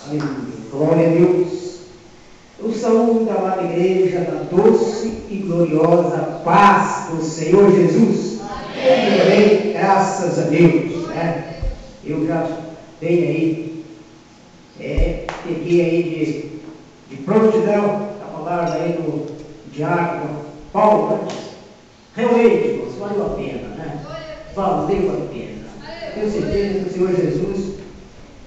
Aleluia. Glória a Deus. Eu saúdo a amada igreja da doce e gloriosa paz do Senhor Jesus. Amém. Graças a Deus. Né? Eu já dei aí, peguei aí de prontidão a palavra aí do diácono Paulo. Realmente, irmãos, valeu a pena, né? Valeu a pena. Tenho certeza que o Senhor Jesus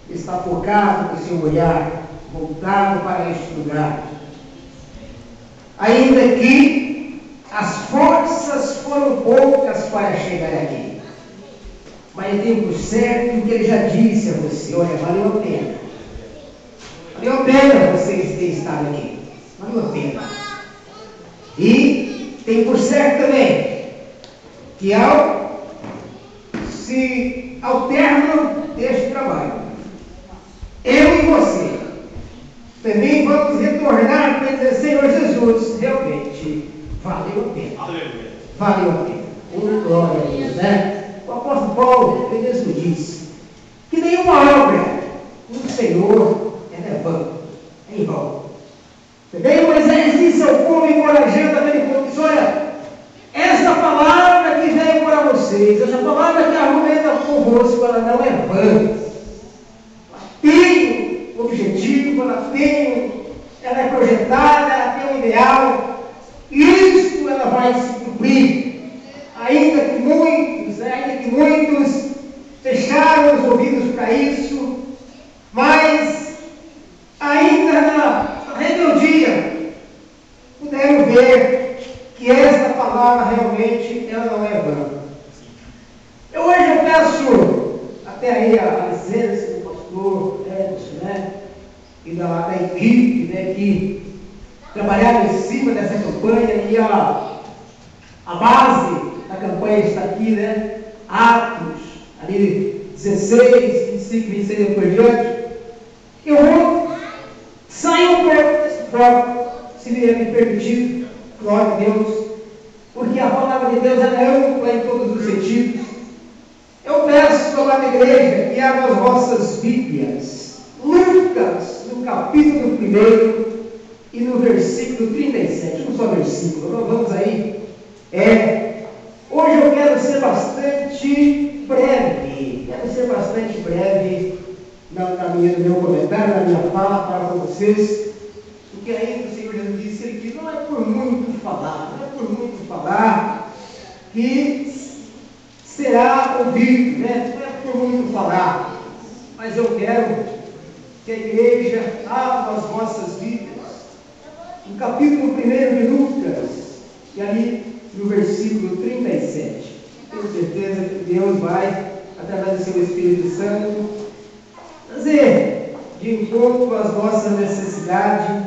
está focado com o seu olhar voltado para este lugar. Ainda que as forças foram poucas para chegar aqui, mas eu tenho por certo que ele já disse a você: olha, valeu a pena. Valeu a pena vocês terem estado aqui. Valeu a pena. E tem por certo também que ao término deste trabalho, eu e você também vamos retornar para dizer: Senhor Jesus, realmente valeu a pena. Aleluia. Valeu a pena. Glória a Deus, né? O apóstolo Paulo, ele mesmo disse que nenhuma obra no Senhor é vã, é em vão. Também Moisés disse ao povo, encorajando aquele povo, disse: olha, essa palavra que veio para vocês, essa palavra que argumenta convosco, ela não é vã. Tem objetivo, ela é projetada, ela tem um ideal, e isso ela vai se cumprir. Ainda que muitos fecharam os ouvidos para isso, mas ainda na rebeldia puderam ver que esta palavra realmente ela não é vã. Hoje eu peço até aí a licença do pastor Edson, né, e da equipe, né, que trabalharam em cima dessa campanha, e a base da campanha está aqui, né, Atos, ali 16, 25, 26 e por diante. Eu vou sair um pouco desse foco, se me permitir, glória a Deus, porque a palavra de Deus ela é ampla em todos os sentidos. Eu peço, amada igreja, que abra as vossas Bíblias, Lucas, no capítulo 1 e no versículo 37, um só versículo, nós vamos aí. Hoje eu quero ser bastante breve, no meu comentário, na minha fala para vocês, porque ainda o Senhor Jesus disse que não é por muito falar, que será ouvido, né? Não é por muito falar, mas eu quero que a igreja abra as vossas Bíblias, no capítulo 1 de Lucas, e ali no versículo 37. Tenho certeza que Deus vai, através do seu Espírito Santo, trazer de encontro às nossas necessidades,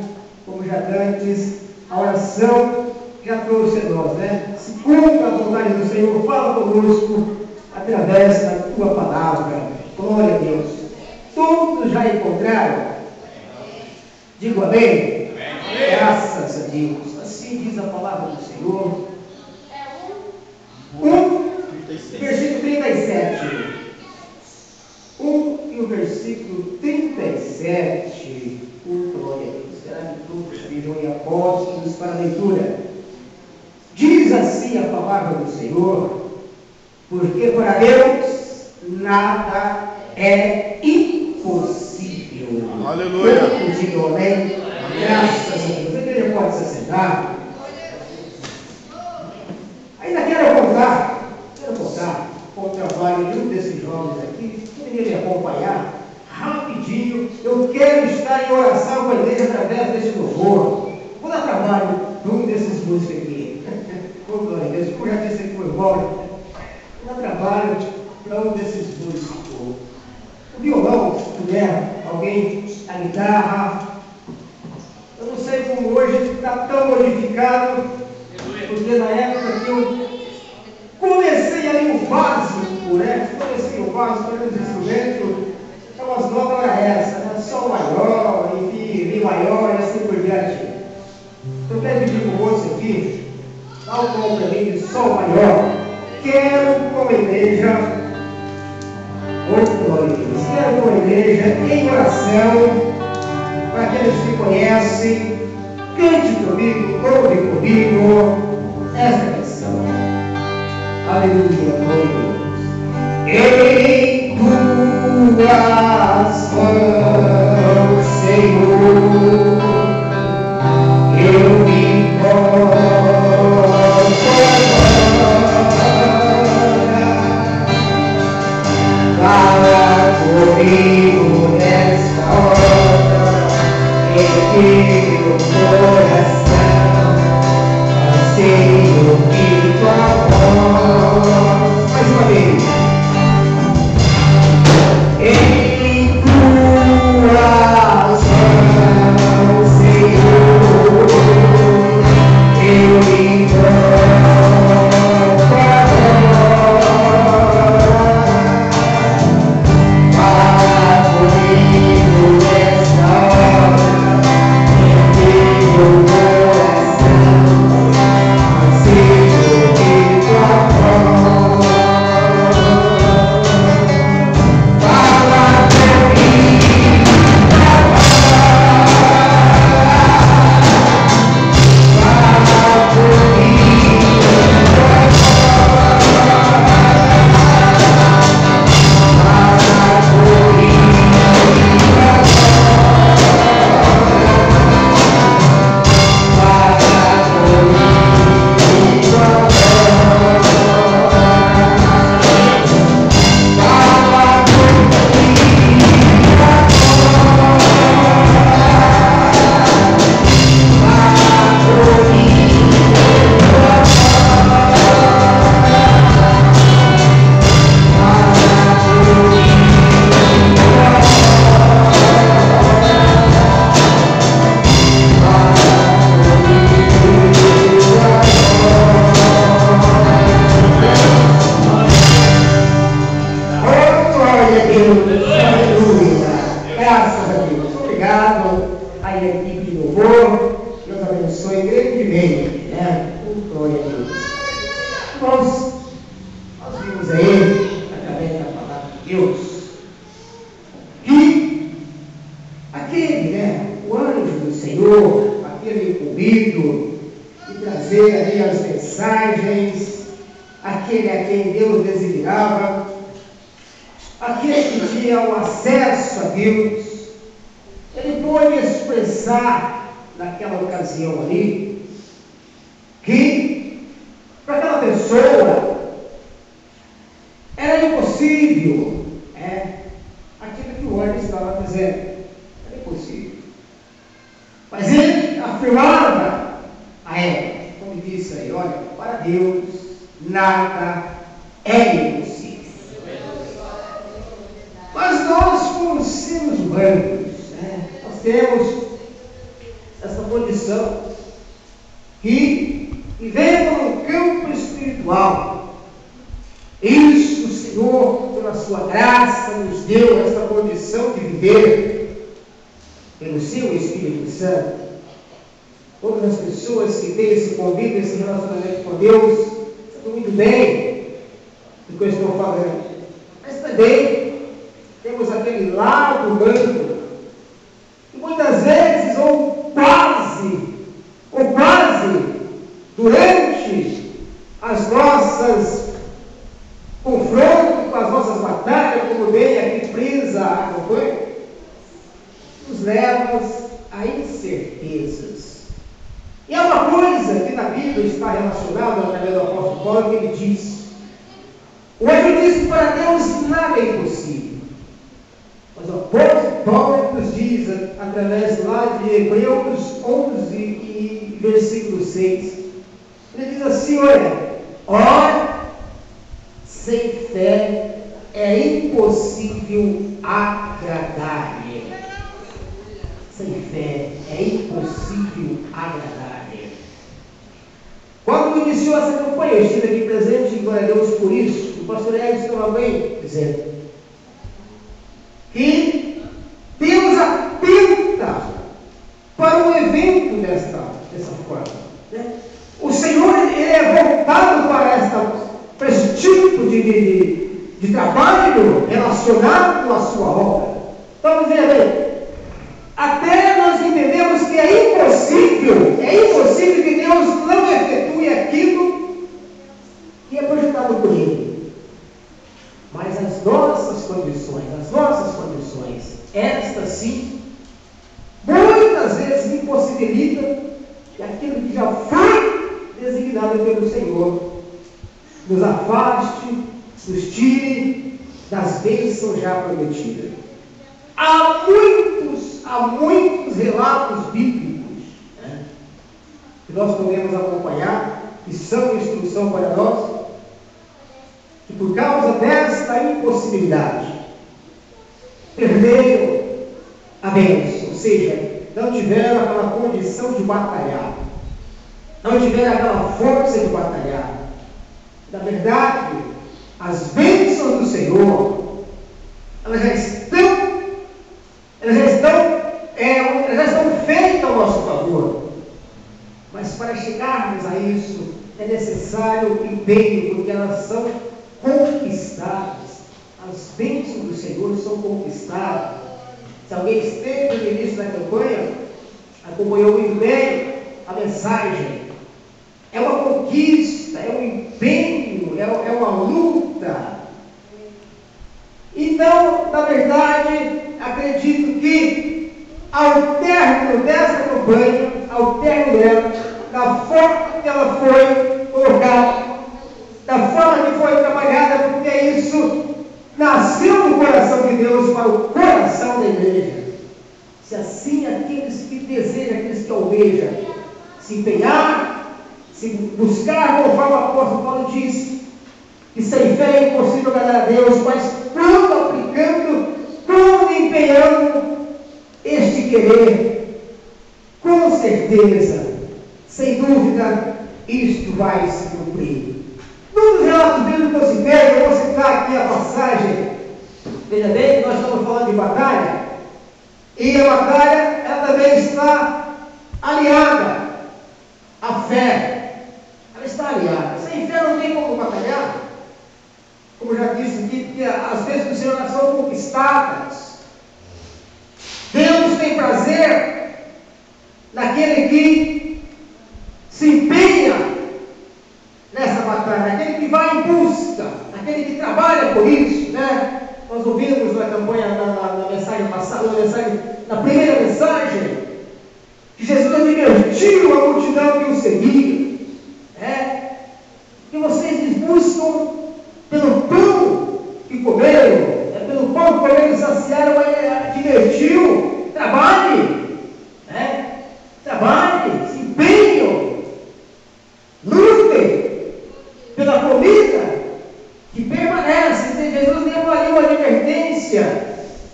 como já antes, a oração já trouxe a nós, né? Se cumpra a vontade do Senhor, fala conosco através da tua palavra. Glória a Deus. Todos já encontraram? Digo amém? Amém. Graças a Deus. Assim diz a palavra do Senhor. Versículo 37. E o versículo 37. Glória a Deus. Será que todos virão e apóstolos para a leitura? Diz assim a palavra do Senhor: porque para Deus nada é impossível. Aleluia. Digo amém. Graças a Deus. A igreja pode se assentar. Ainda quero contar com o trabalho de um desses jovens aqui, que poderia me acompanhar rapidinho. Eu quero estar em oração com a igreja através desse louvor. Vou dar trabalho de um desses músicos aqui. Glória a Deus, como já disse aqui por volta, vou dar trabalho para um desses músicos. O violão, se puder, alguém, a guitarra. Eu não sei como hoje está tão modificado, porque na época que eu comecei ali o básico, né? Para os instrumentos, então as notas eram essas, né? Sol maior, enfim, Mi maior e assim por diante. Eu quero pedir para o moço aqui, dá um tom para mim de Sol maior. Quero como igreja, quero como igreja em oração conhece, cante comigo, louve comigo esta canção. Aleluia, glória a Deus. Em tuas mãos, Senhor, eu me coloco agora. Fala comigo nesta hora, em meu coração, anseio ouvir tua voz. Mais uma vez. Em tuas mãos, Senhor, eu me coloco agora. Fala comigo nesta hora, em meu coração, anseio ouvir tua voz. Fala comigo agora. Fala comigo Quando iniciou essa campanha, eu estive aqui presente, glória a Deus por isso. O pastor Edson estava bem dizendo que Deus atenta para o evento dessa forma. Né? O Senhor ele é voltado para esse tipo de trabalho relacionado à sua obra. Então, veja bem, até nós entendemos que que é impossível que Deus não efetue aquilo que é projetado por Ele. Mas as nossas condições, estas sim, muitas vezes impossibilitam que aquilo que já foi designado pelo Senhor nos afaste, nos tire das bênçãos já prometidas. Há muitos relatos bíblicos, né, que nós podemos acompanhar, que são instrução para nós, que por causa desta impossibilidade perderam a bênção, ou seja, não tiveram aquela condição de batalhar, não tiveram aquela força de batalhar. Na verdade, as bênçãos do Senhor, elas já estão feitas ao nosso favor. Mas para chegarmos a isso, é necessário empenho, porque elas são conquistadas. As bênçãos do Senhor são conquistadas. Se alguém esteve no início da campanha, acompanhou muito bem a mensagem. É uma conquista, é um empenho, é uma luta. Então, na verdade, acredito que ao término dessa campanha, ao término dela, da forma que ela foi colocada, da forma que foi trabalhada, porque isso nasceu no coração de Deus para o coração da igreja. Se assim aqueles que desejam, aqueles que almejam, se empenhar, se buscar, conforme o apóstolo Paulo diz, que sem fé é impossível agradar a Deus, mas quando aplicando, quando empenhando este querer, com certeza, sem dúvida, isto vai se cumprir. Num dos relatos bíblicos que eu citei, eu vou citar aqui a passagem. Veja bem que nós estamos falando de batalha, e a batalha, ela também está aliada à fé. Ela está aliada. Sem fé não tem como batalhar. Como já disse aqui, que as bênçãos do Senhor são conquistadas. Deus tem prazer naquele que se empenha nessa batalha, naquele que vai em busca, naquele que trabalha por isso, né? Nós ouvimos na campanha, na mensagem passada, na primeira mensagem, que Jesus advertiu a multidão que o seguia, né? Que vocês buscam pelo pão que comeram, pelo pão que comeram e saciaram, advertiu, trabalhe, né? Trabalhe, se empenhem, lutem pela comida que permanece. Jesus deu ali uma advertência.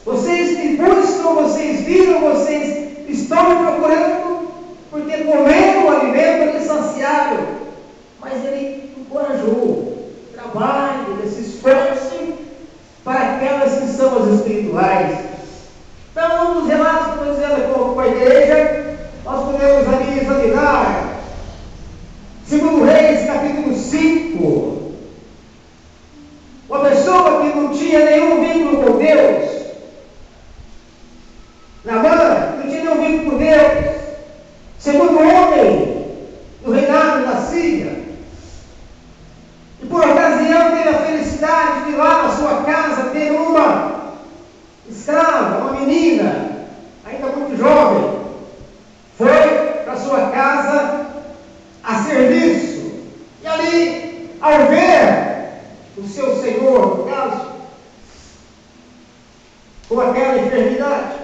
Vocês me buscam, vocês viram, vocês estão me procurando, porque comeram o alimento, eles saciaram. Mas ele encorajou, trabalhe, se esforce para aquelas que são as espirituais. Então, um dos relatos que eu estou dizendo com a igreja, nós podemos ali examinar 2 Reis, capítulo 5. Uma pessoa que não tinha nenhum vínculo com Deus, Naamã, não tinha nenhum vínculo com Deus, segundo homem do reinado da Síria, e por ocasião teve a felicidade de ir lá na sua casa ter uma escrava, uma menina, ainda muito jovem, foi para sua casa a serviço, e ali, ao ver o seu senhor, no caso, com aquela enfermidade,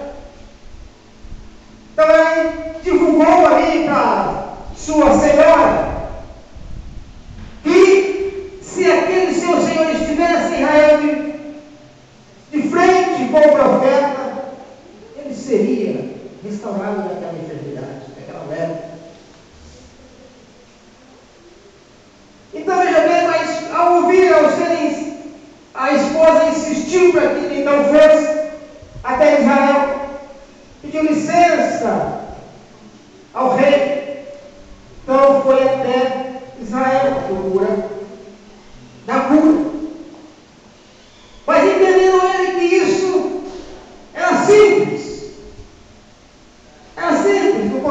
então ele divulgou ali para sua senhora que se aquele seu senhor estivesse em Israel de frente com o profeta, ele seria restaurado daquela enfermidade, daquela lepra. Então veja bem, mas ao ouvir, a esposa insistiu para que ele então fosse até Israel, pediu licença ao rei, então foi até Israel à procura da cura. Mas entenderam ele que isso era simples, não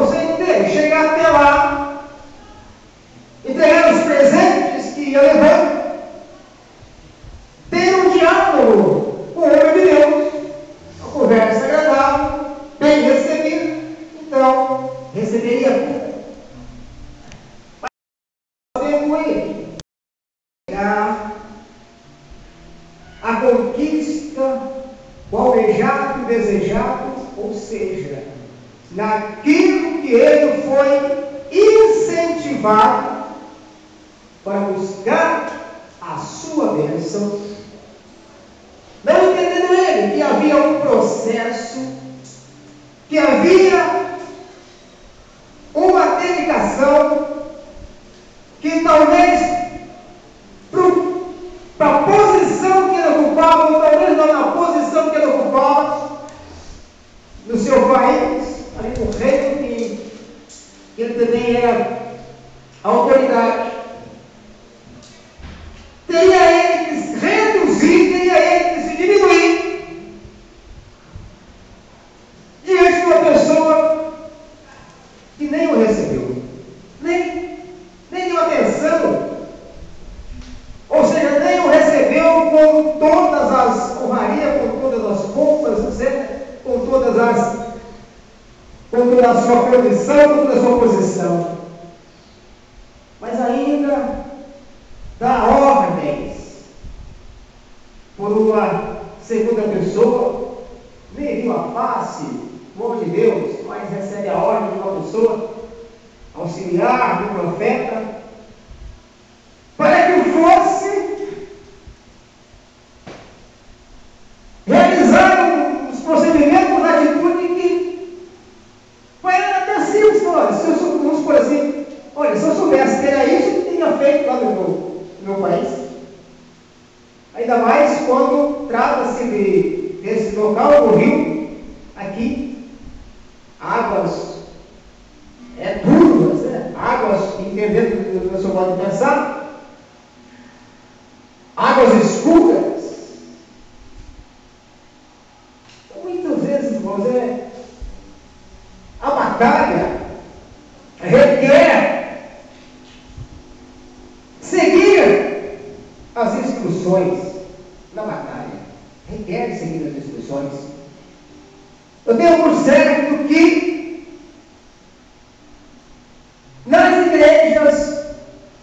a conquista, o almejado, o desejado, ou seja, naquilo que ele foi incentivado para buscar a sua bênção, não entendendo ele que havia um processo, que havia uma dedicação, que talvez para a posição que ele ocupava, ou talvez não na posição que ele ocupava no seu país, ali no reino, que ele também era autoridade. Teria ele que se reduzir, teria ele que se diminuir diante de uma pessoa que nem o recebeu, nem deu atenção, ou seja, nem o recebeu com todas as honrarias, com todas as roupas, etc., com toda a sua condição, com toda a sua posição, mas ainda dá ordens por uma segunda pessoa, nem viu a face, amor de Deus, mas recebe a ordem de uma pessoa auxiliar do profeta, para que fosse realizar os procedimentos, a atitude que foi até simples. Olha, se eu, vamos por assim, olha, se eu soubesse que era isso, eu teria feito lá no meu país. Ainda mais quando trata-se desse local, do rio, aqui, águas turvas, né? Águas, entendendo o seu modo de pensar, águas escuras. Muitas vezes, irmãos, a batalha requer seguir as instruções na batalha. Requer seguir as instruções. Eu tenho por certo que nas igrejas,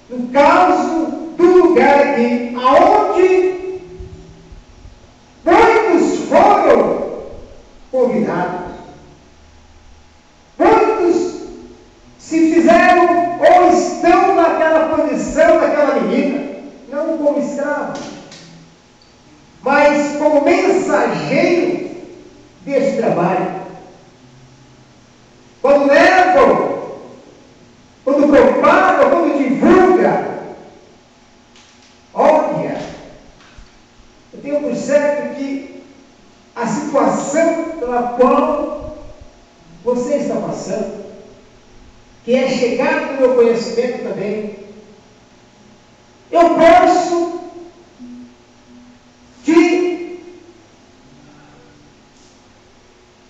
no caso do lugar aqui, aonde muitos foram convidados, muitos se fizeram ou estão naquela condição daquela menina, não como escravo, mas como mensageiro deste trabalho. Quando levam, quando propagam, quando divulgam, olha, eu tenho por certo que a situação pela qual você está passando, que é chegar no meu conhecimento também, eu posso te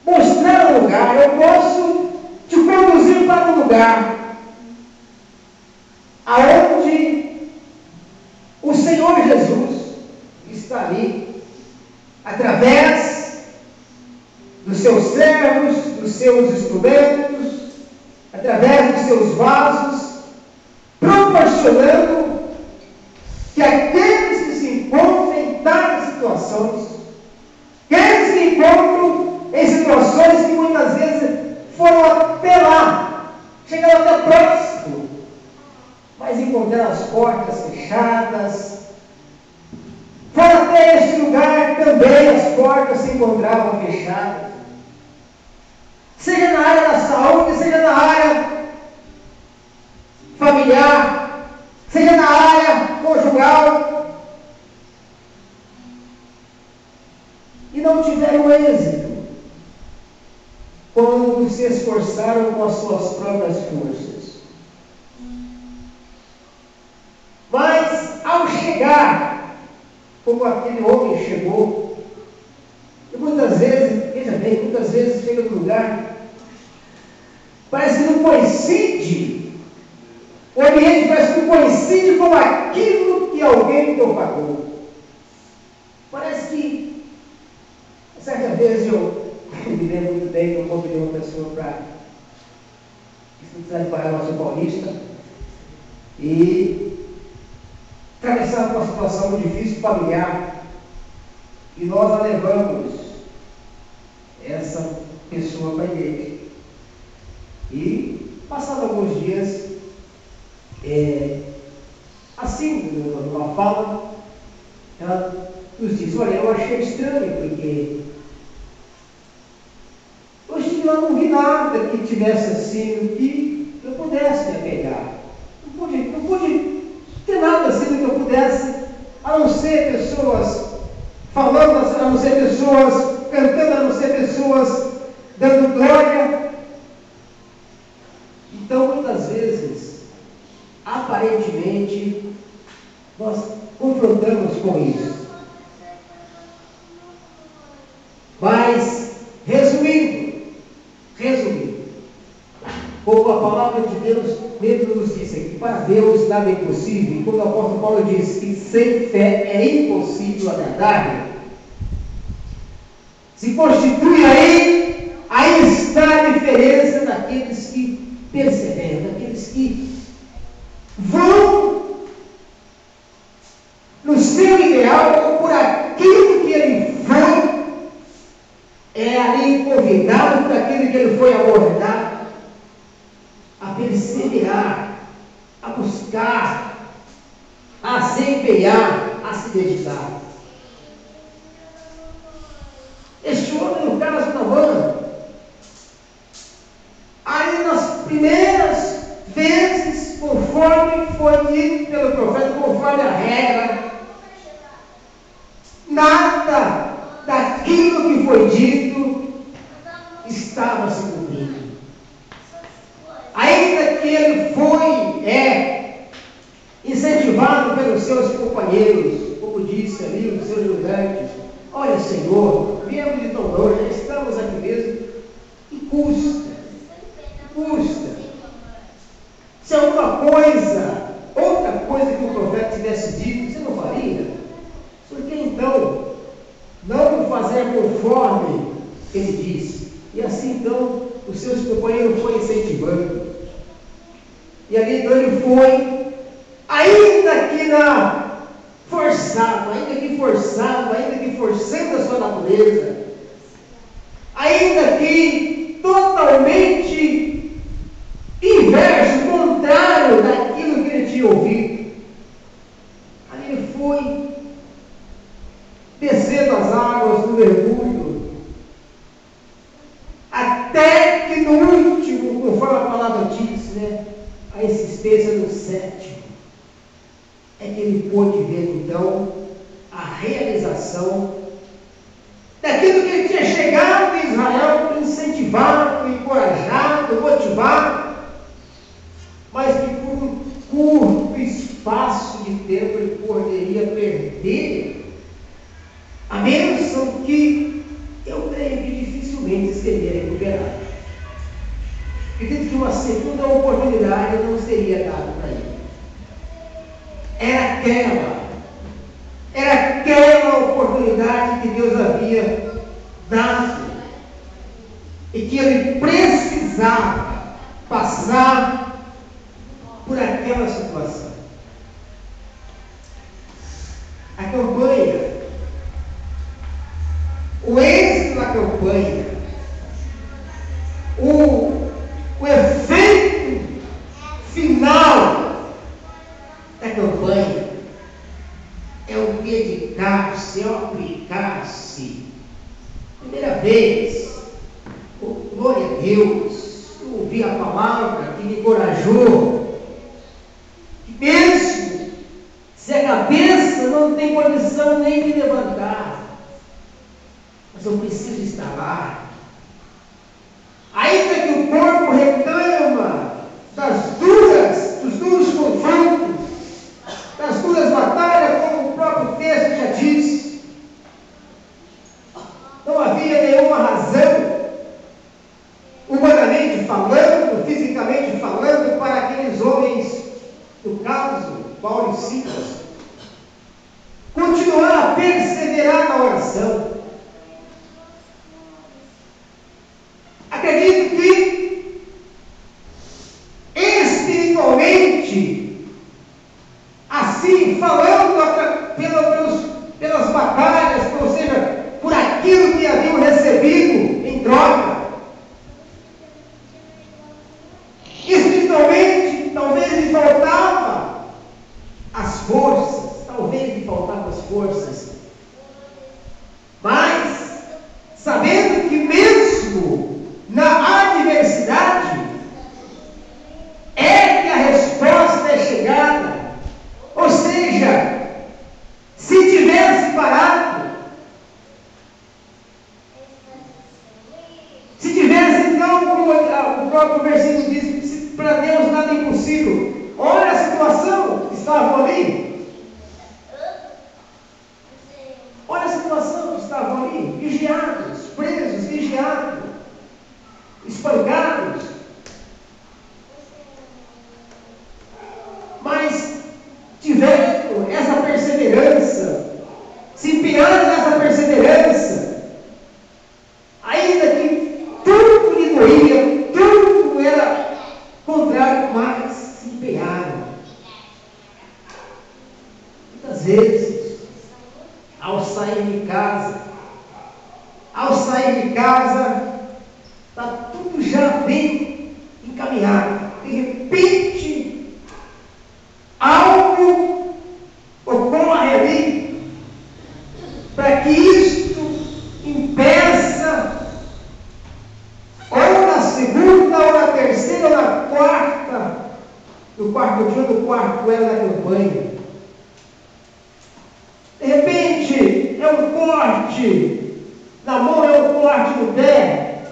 mostrar um lugar, eu posso te conduzir para um lugar aonde o Senhor Jesus está ali, através dos seus servos, dos seus instrumentos, através dos seus vasos, proporcionando que aqueles que se encontram em tais situações, aqueles que encontram em situações que muitas vezes foram até lá, chegaram até próximo, mas encontraram as portas fechadas. Foram até este lugar também, as portas se encontravam fechadas. Seja na área da saúde, seja na área familiar, seja na área conjugal, e não tiveram êxito quando se esforçaram com as suas próprias forças. Mas ao chegar, como aquele homem chegou, e muitas vezes, veja bem, muitas vezes chega no lugar, parece que não coincide, o ambiente parece que não coincide com aquilo que alguém propagou. Parece que, certa vez eu me lembro muito bem que eu convidei uma pessoa para estudar de Paraná Paulista, e atravessava uma situação muito difícil, familiar, e nós a levamos, essa pessoa, para a igreja. E, passados alguns dias, assim, numa fala, ela nos disse: olha, eu achei estranho, porque eu estive lá, não vi nada que tivesse assim, que eu pudesse me apegar. Não pude ter nada assim que eu pudesse, a não ser pessoas falando, a não ser pessoas cantando, a não ser pessoas dando glória. Então, muitas vezes, aparentemente, nós confrontamos com isso. Mas, resumindo, como a palavra de Deus mesmo nos disse aqui, para Deus nada é impossível, e quando o apóstolo Paulo diz que sem fé é impossível agradar, se constitui aí está a diferença daqueles que perseveram, daqueles que vão no seu ideal, ou por aquilo que ele foi, ali convidado, por aquilo que ele foi abordado, a perseverar, a buscar, a se empenhar, a se dedicar. Este homem, no caso da Naamã, aí nas primeiras vezes, conforme foi dito pelo profeta, conforme a regra, nada daquilo que foi dito estava se cumprindo. Ainda que ele foi, incentivado pelos seus companheiros, como disse ali, os seus ajudantes: olha, Senhor, viemos de tão longe, já estamos aqui mesmo, e custa. Se alguma coisa, outra coisa que o profeta tivesse dito, você não faria? Por que então não fazer conforme ele disse? E assim então os seus companheiros foram incentivando. E ali então ele foi, ainda que forçado, ainda que forçando a sua natureza, ainda que totalmente inverso, contrário daquilo que ele tinha ouvido. Ali ele foi, descendo as águas do mergulho, até que no último, conforme a palavra diz, a existência do sétimo, é que ele pôde ver então a realização daquilo que ele tinha chegado em Israel, incentivado, encorajado, motivado, mas que por um curto espaço de tempo ele poderia perder a bênção que eu creio que dificilmente seria recuperada. Acredito que uma segunda oportunidade não seria dada para ele. Era aquela oportunidade que Deus havia dado e que ele precisava passar por aquela situação. A campanha, o êxito da campanha, o efeito final da campanha é o dedicar-se, é o aplicar-se. Primeira vez, glória a Deus, eu ouvi a palavra que me encorajou, que mesmo se a cabeça não tem condição nem de levantar, mas eu preciso estar lá. Ainda que o corpo reclama dos duros confrontos, das duras batalhas, como o próprio texto já diz, não havia nenhuma razão, humanamente falando, fisicamente falando, para aqueles homens, no caso, Paulo e Silas, continuar a perseverar na oração. Acredito que espiritualmente, assim, falando pelas batalhas, ou seja, próprio versículo diz que para Deus nada é impossível. Olha a situação que estavam ali. Olha a situação que estavam ali. Vigiados, presos, vigiados, espancados. Mas tiveram essa perseverança, se empenharam nessa perseverança, ainda que tudo lhe doía, tudo era contrário, mas se empenharam. Muitas vezes, ao sair de casa, está tudo já bem encaminhado. De repente, algo ocorre ali para que isto impeça, ou na segunda, ou na terceira, ou na quarta, no quarto dia, no quarto era da campanha. De repente, é um corte na mão, é um corte no pé.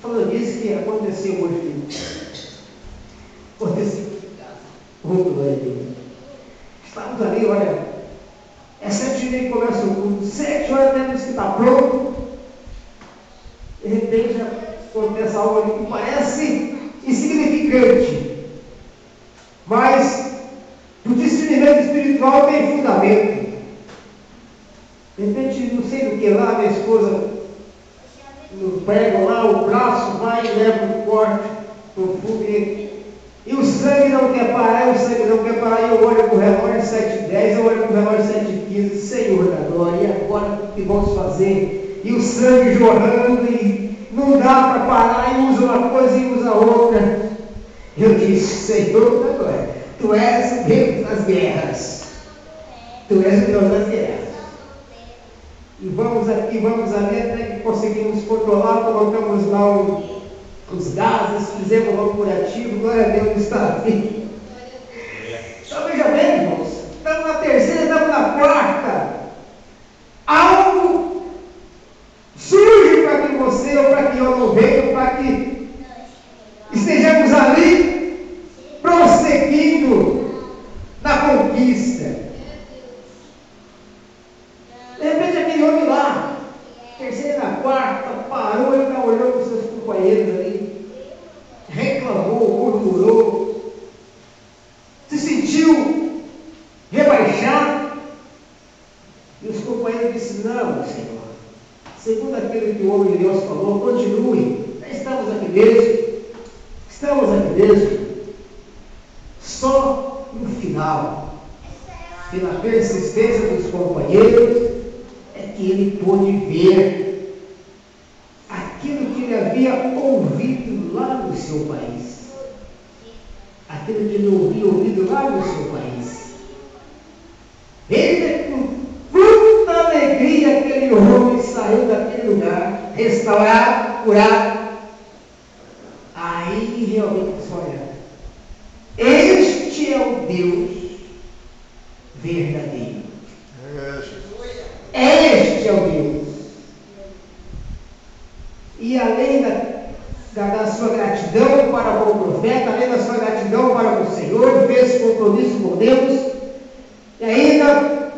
Falando disso que aconteceu hoje. Aconteceu. Estamos ali, olha, é 7h30 que começa o culto, 7 horas temos que estar pronto. De repente já acontece algo ali que parece insignificante, mas o discernimento espiritual tem fundamento. De repente, não sei do que lá, minha esposa no prego lá, o braço vai e leva um corte profundo e o sangue não quer parar, e eu olho para o relógio 7h10, eu olho para o relógio 7h15, Senhor da glória, e agora o que vamos fazer? E o sangue jorrando, e não dá para parar, e usa uma coisa e usa outra. Eu disse, Senhor da glória, Tu és o Deus das guerras, Tu és o Deus das guerras. E vamos aqui, vamos ali, até que conseguimos controlar, colocamos lá os gases, fizemos um curativo, glória a Deus, está aqui. Então veja bem, irmãos, estamos na terceira, estamos na quarta. Algo surge para que você ou para que eu não venha, para que estejamos ali prosseguindo na conquista. De repente aquele homem lá, terceira na quarta, parou e olhou para os seus companheiros ali, reclamou, murmurou, se sentiu rebaixado, e os companheiros disseram, não, Senhor, segundo aquilo que o homem de Deus falou, continue, estamos aqui mesmo, só no final, pela persistência dos companheiros, que ele pôde ver aquilo que ele havia ouvido lá no seu país. Aquilo que ele havia ouvido lá no seu país. Ele, com muita alegria, aquele homem saiu daquele lugar, restaurado, curado. Aí realmente disse, olha, este é o Deus verdadeiro. Este é o Deus. E além da sua gratidão para com o profeta, além da sua gratidão para com o Senhor, fez compromisso com Deus, e ainda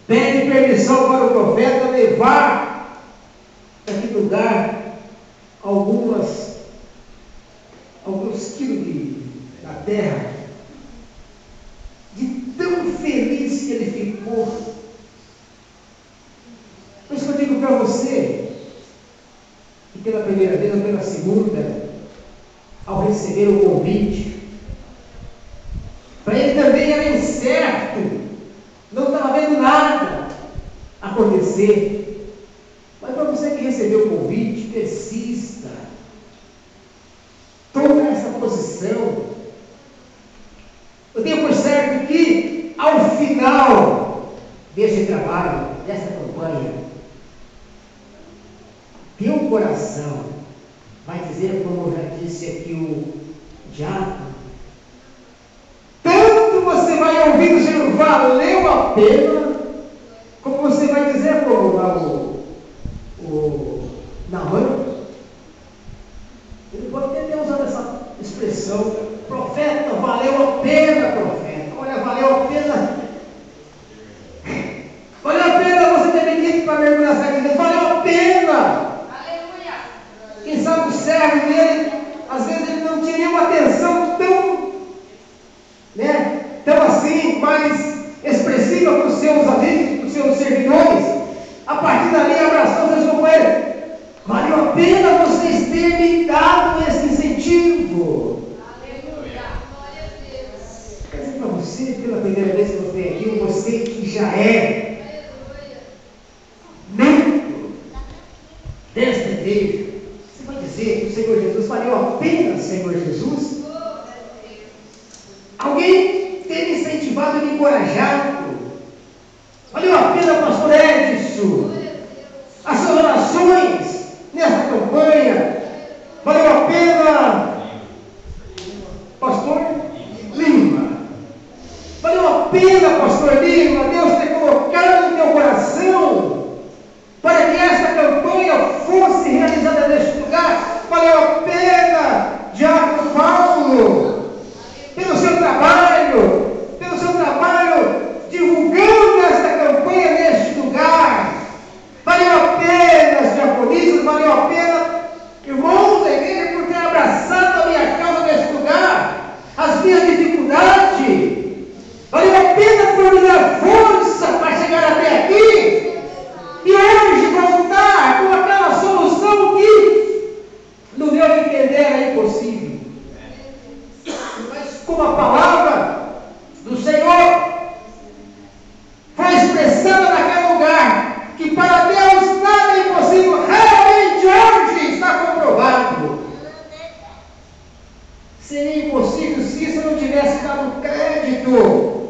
pede permissão para o profeta levar daquele lugar alguns quilos da terra, de tão feliz que ele ficou. Por isso que eu digo para você, que pela primeira vez ou pela segunda, ao receber o convite, para ele também era incerto, não estava vendo nada acontecer. Mas para você que recebeu o convite, persista, tome essa posição. Eu tenho por certo que, ao final desse trabalho, dessa campanha, teu coração vai dizer, como já disse aqui o diácono, tanto você vai ouvir o Senhor, valeu a pena, como você vai dizer, como lá o Naamã, ele pode ter igreja. Você vai dizer que o Senhor Jesus valeu a pena, Senhor Jesus? Alguém ter incentivado e encorajado. Valeu a pena, pastor Edson, as suas orações nessa campanha. Valeu a pena, pastor Lima. Valeu a pena, pastor Lima, Deus ter colocado no teu coração para que esta campanha fosse realizada neste lugar. Valeu a pena, Diácono Paulo, pelo seu trabalho divulgando esta campanha neste lugar. Valeu a pena, diaconistas, valeu a pena, irmãos da igreja, por ter abraçado a minha causa neste lugar, as minhas dificuldades. Valeu a pena por me dar força para chegar até aqui e hoje voltar com aquela solução que, no meu entender, é impossível. Mas como a palavra do Senhor foi expressada naquele lugar, que para Deus nada é impossível, realmente hoje está comprovado. Seria impossível se isso não tivesse dado crédito.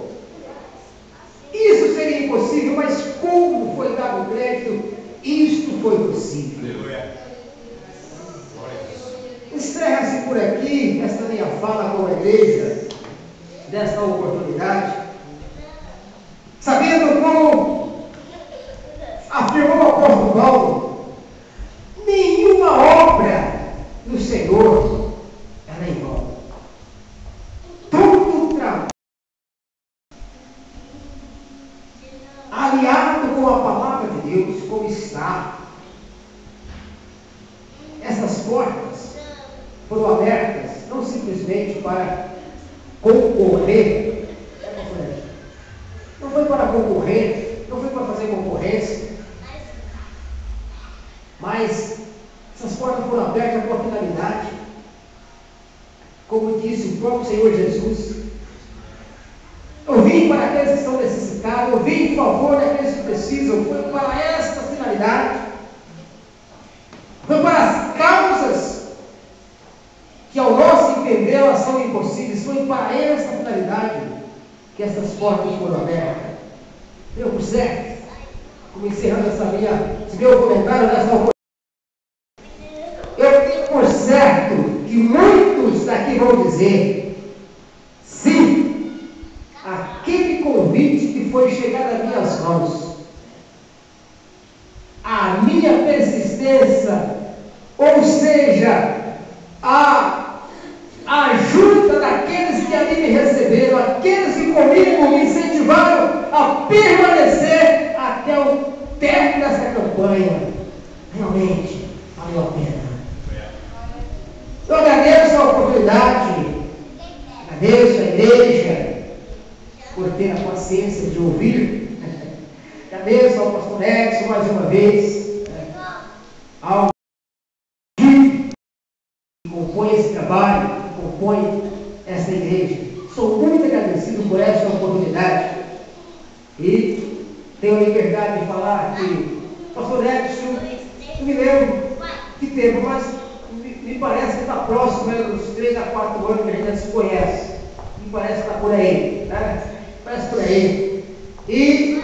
Isso seria impossível, mas como foi dado crédito, isto foi possível. Encerra-se por aqui esta minha fala com a igreja, desta oportunidade, sabendo como afirmou o apóstolo Paulo, nenhuma obra do Senhor ela é em vão. Todo trabalho aliado com a palavra de Deus, como está. Essas portas foram abertas não simplesmente para concorrer, não foi para concorrer, não foi para fazer concorrência, mas essas portas foram abertas com a finalidade, como disse o próprio Senhor Jesus: eu vim para aqueles que estão necessitados, eu vim em favor daqueles que precisam. Foi para esta finalidade, foi para as causas que, ao nosso entender, elas são impossíveis. Foi para esta finalidade que essas portas foram abertas. Deu por certo? Como encerrando esse meu comentário nessa oportunidade, eu tenho por certo que muitos daqui vão dizer: sim, aquele convite que foi chegado às minhas mãos, a minha persistência, ou seja, a ajuda daqueles que ali me receberam, aqueles que comigo me incentivaram a permanecer até o término dessa campanha, realmente valeu a pena. Eu agradeço a oportunidade, agradeço a igreja por ter a paciência de ouvir, agradeço ao pastor Edson mais uma vez, ao que compõe esse trabalho, que compõe esta igreja. Sou muito agradecido por essa oportunidade e tenho a liberdade de falar que o pastor Edson, não me lembro que tempo, mas me parece que está próximo dos 3 a 4 anos que a gente já se conhece. Me parece que está por aí, né? Parece por aí. E